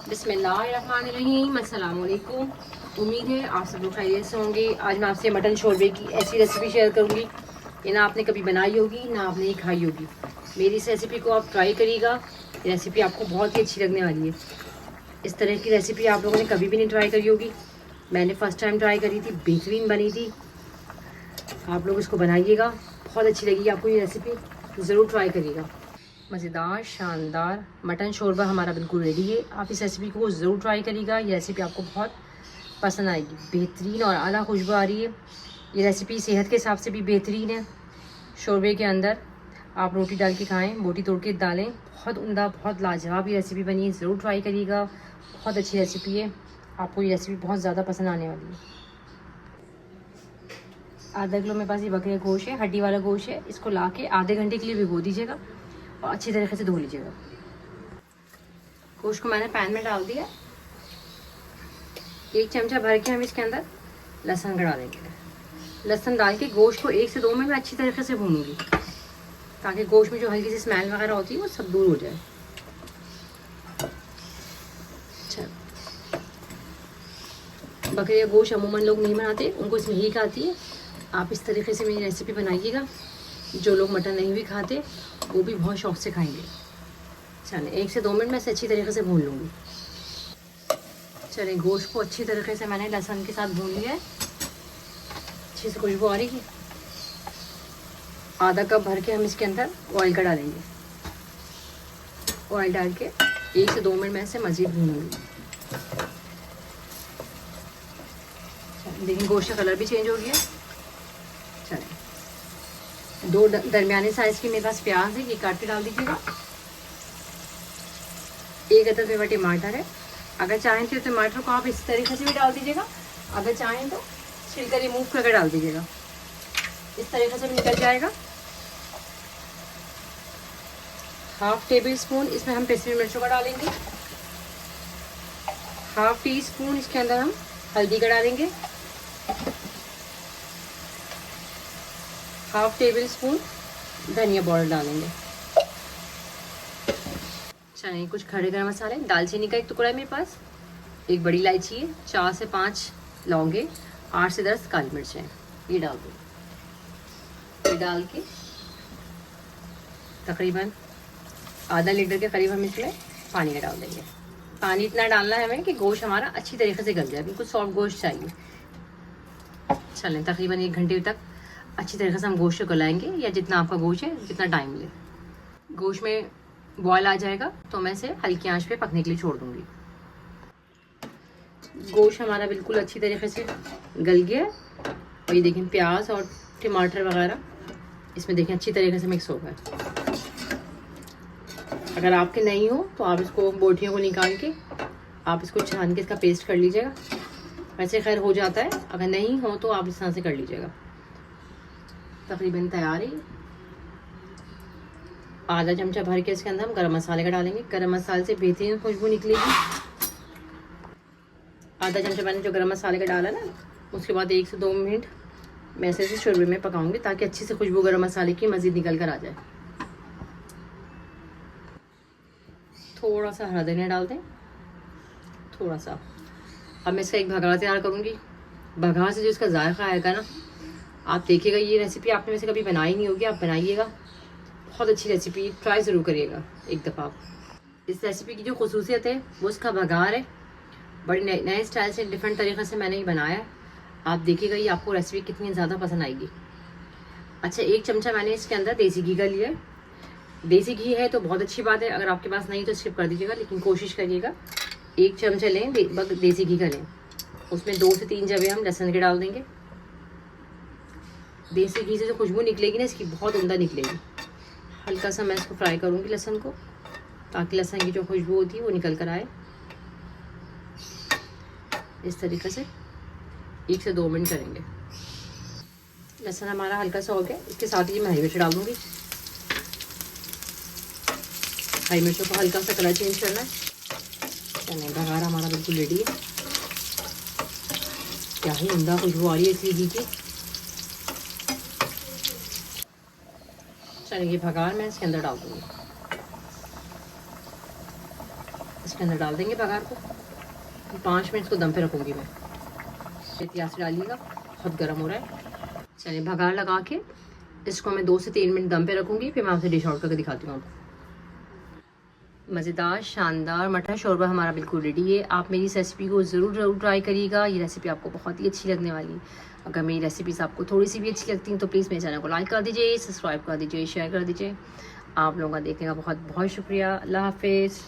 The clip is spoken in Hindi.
बिस्मिल्लाहिर्रहमानिर्रहीम, अस्सलाम वालेकुम। उम्मीद है आप सब लोग खैरियत से होंगे। आज मैं आपसे मटन शोरबे की ऐसी रेसिपी शेयर करूंगी ये ना आपने कभी बनाई होगी ना आपने ही खाई होगी। मेरी इस रेसिपी को आप ट्राई करिएगा। ये रेसिपी आपको बहुत ही अच्छी लगने वाली है। इस तरह की रेसिपी आप लोगों ने कभी भी नहीं ट्राई करी होगी। मैंने फ़र्स्ट टाइम ट्राई करी थी, बेहतरीन बनी थी। आप लोग इसको बनाइएगा, बहुत अच्छी लगेगी आपको ये रेसिपी, ज़रूर ट्राई करिएगा। मज़ेदार शानदार मटन शोरबा हमारा बिल्कुल रेडी है। आप इस रेसिपी को ज़रूर ट्राई करिएगा। ये रेसिपी आपको बहुत पसंद आएगी। बेहतरीन और आला खुशबू आ रही है। ये रेसिपी सेहत के हिसाब से भी बेहतरीन है। शोरबे के अंदर आप रोटी डाल के खाएं, बोटी तोड़ के डालें, बहुत उम्दा बहुत लाजवाब ये रेसिपी बनी है। ज़रूर ट्राई करिएगा, बहुत अच्छी रेसिपी है। आपको ये रेसिपी बहुत ज़्यादा पसंद आने वाली है। आधा किलो मेरे पास ये बकरे का गोश्त है, हड्डी वाला गोश्त है। इसको ला के आधे घंटे के लिए भिगो दीजिएगा और अच्छी तरीके से धो लीजिएगा। गोश्त को मैंने पैन में डाल दिया। एक चमचा भर के हम इसके अंदर लहसुन डालेंगे। लहसुन डाल के गोश्त को 1 से 2 मिनट में अच्छी तरीके से भूनूंगी ताकि गोश्त में जो हल्की सी स्मेल वगैरह होती है वो सब दूर हो जाए। अच्छा, बकरे का गोश्त अमूमन लोग नहीं बनाते, उनको इसमें हीक आती है। आप इस तरीके से मेरी रेसिपी बनाइएगा। जो लोग मटन नहीं भी खाते वो भी बहुत शौक से खाएंगे। चलें 1 से 2 मिनट में इसे अच्छी तरीके से भून लूँगी। चलें, गोश्त को अच्छी तरीके से मैंने लहसुन के साथ भून लिया है। अच्छी से खुशबू आ रही है। आधा कप भर के हम इसके अंदर ऑयल का डालेंगे। ऑयल डाल के 1 से 2 मिनट में इसे मज़ीद भूनूंगी। देखिए गोश्त का कलर भी चेंज हो गया। चलें, 2 दरमियाने साइज़ की मेरे पास प्याज है, ये काट के डाल दीजिएगा। 1 अदद मेरा टमाटर है। अगर चाहें तो टमाटर को आप इस तरीके से भी डाल दीजिएगा, अगर चाहें तो छिलका रिमूव करके डाल दीजिएगा, इस तरीके से भी निकल जाएगा। 1/2 टेबल स्पून इसमें हम पिसी हुई मिर्चों का डालेंगे। 1/2 टी स्पून इसके अंदर हम हल्दी का डालेंगे। 1/2 टेबल स्पून धनिया पाउडर डालेंगे। चलिए, कुछ खड़े गरम मसाले, दालचीनी का 1 टुकड़ा है मेरे पास, 1 बड़ी इलायची है, 4 से 5 लौंगे, 8 से 10 काली मिर्च हैं, ये डाल दो। ये डाल के तकरीबन आधा लीटर के करीब हम इसमें पानी का डाल देंगे। पानी इतना डालना है हमें कि गोश्त हमारा अच्छी तरीके से गल जाए, बिल्कुल सॉफ्ट गोश्त चाहिए। चलें, तकरीबन 1 घंटे तक अच्छी तरीके से हम गोश्त को गलाएंगे, या जितना आपका गोश्त है जितना टाइम ले। गोश्त में बॉयल आ जाएगा तो मैं इसे हल्की आंच पे पकने के लिए छोड़ दूंगी। गोश्त हमारा बिल्कुल अच्छी तरीके से गल गया है और ये देखें प्याज और टमाटर वगैरह इसमें देखें अच्छी तरीके से मिक्स हो गया। अगर आपके नहीं हो तो आप इसको बोटियों को निकाल के आप इसको छान के इसका पेस्ट कर लीजिएगा, वैसे खैर हो जाता है। अगर नहीं हो तो आप इस तरह से कर लीजिएगा। तकरीबन तैयार है। आधा चमचा भर के इसके अंदर हम गरम मसाले का डालेंगे। गरम मसाले से बेहतरीन खुशबू निकलेगी। आधा चमचा मैंने जो गरम मसाले का डाला ना, उसके बाद 1 से 2 मिनट मैं इसे शोरबे में पकाऊंगी ताकि अच्छी से खुशबू गरम मसाले की मज़ीद निकल कर आ जाए। थोड़ा सा हरा धनिया डाल दें, थोड़ा सा। अब मैं इसका एक भगार तैयार करूँगी। भगार से जो इसका जायका आएगा ना, आप देखिएगा। ये रेसिपी आपने वैसे कभी बनाई नहीं होगी, आप बनाइएगा, बहुत अच्छी रेसिपी, ट्राई ज़रूर करिएगा एक दफ़ा। इस रेसिपी की जो खुसूसियत है वो इसका भगार है। बड़ी नए स्टाइल से डिफरेंट तरीक़े से मैंने ये बनाया है। आप देखिएगा ये आपको रेसिपी कितनी ज़्यादा पसंद आएगी। अच्छा, 1 चमचा मैंने इसके अंदर देसी घी का लिया है। देसी घी है तो बहुत अच्छी बात है, अगर आपके पास नहीं तो स्किप कर दीजिएगा, लेकिन कोशिश करिएगा 1 चमचा लें देसी घी का लें। उसमें 2 से 3 जवे हम लहसुन के डाल देंगे। देसी घी से जो खुशबू निकलेगी ना इसकी, बहुत उम्दा निकलेगी। हल्का सा मैं इसको फ्राई करूँगी लहसुन को, ताकि लहसुन की जो खुशबू होती है वो निकल कर आए। इस तरीके से 1 से 2 मिनट करेंगे। लहसुन हमारा हल्का सा हो गया, इसके साथ ही मैं हरी मिर्च डाल दूँगी। हरी मिर्चों को हल्का सा कलर चेंज करना है। चलिए, भगारा हमारा बिल्कुल रेडी है। क्या ही उम्दा खुशबू आ रही है इसी घी की। चलिए, ये भगार मैं इसके अंदर डाल दूँगी। इसके अंदर डाल देंगे बघार को। 5 मिनट को दम पे रखूँगी मैं। एहतियात से डालिएगा, बहुत गर्म हो रहा है। चलिए बघार लगा के इसको मैं 2 से 3 मिनट दम पे रखूँगी, फिर मैं आपसे डिश आउट करके दिखाती हूँ आपको। मज़ेदार शानदार मटन शोरबा हमारा बिल्कुल रेडी है। आप मेरी इस रेसिपी को ज़रूर ट्राई करिएगा। ये रेसिपी आपको बहुत ही अच्छी लगने वाली है। अगर मेरी रेसिपीज़ आपको थोड़ी सी भी अच्छी लगती हैं तो प्लीज़ मेरे चैनल को लाइक कर दीजिए, सब्सक्राइब कर दीजिए, शेयर कर दीजिए। आप लोगों का देखने का बहुत बहुत शुक्रिया। अल्लाह हाफिज़।